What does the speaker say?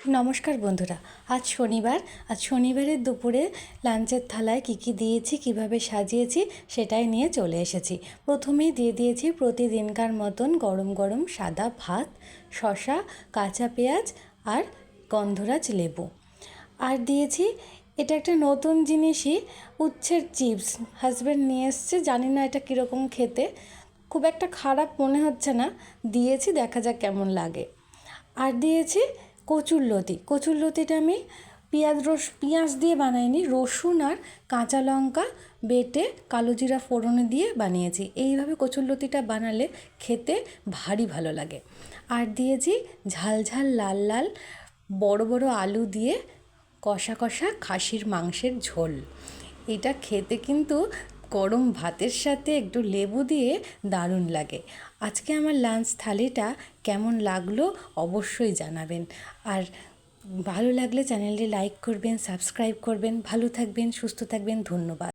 নমস্কার বন্ধুরা, আজ শনিবার। আজ শনিবারের দুপুরে লাঞ্চের থালায় কী দিয়েছি, কিভাবে সাজিয়েছি সেটাই নিয়ে চলে এসেছি। প্রথমেই দিয়ে দিয়েছি প্রতিদিনকার মতন গরম গরম সাদা ভাত, শসা, কাঁচা পেঁয়াজ আর গন্ধরাজ লেবু। আর দিয়েছি, এটা একটা নতুন জিনিসই, উচ্ছের চিপস। হাজব্যান্ড নিয়ে এসছে, জানি না এটা কীরকম খেতে, খুব একটা খারাপ মনে হচ্ছে না। দিয়েছি, দেখা যাক কেমন লাগে। আর দিয়েছি কচুরলতি। কচুরলতিটা আমি পেঁয়াজ দিয়ে বানাইনি, রসুন আর কাঁচা লঙ্কা বেটে কালো জিরা ফোড়নে দিয়ে বানিয়েছি। এইভাবে কচুরলতিটা বানালে খেতে ভারী ভালো লাগে। আর দিয়েছি ঝাল ঝাল লাল লাল বড় বড় আলু দিয়ে কষা কষা খাসির মাংসের ঝোল। এটা খেতে কিন্তু গরম ভাতের সাথে একটু লেবু দিয়ে দারুণ লাগে। আজকে আমার লাঞ্চ থালিটা কেমন লাগলো অবশ্যই জানাবেন। আর ভালো লাগলে চ্যানেলটি লাইক করবেন, সাবস্ক্রাইব করবেন। ভালো থাকবেন, সুস্থ থাকবেন। ধন্যবাদ।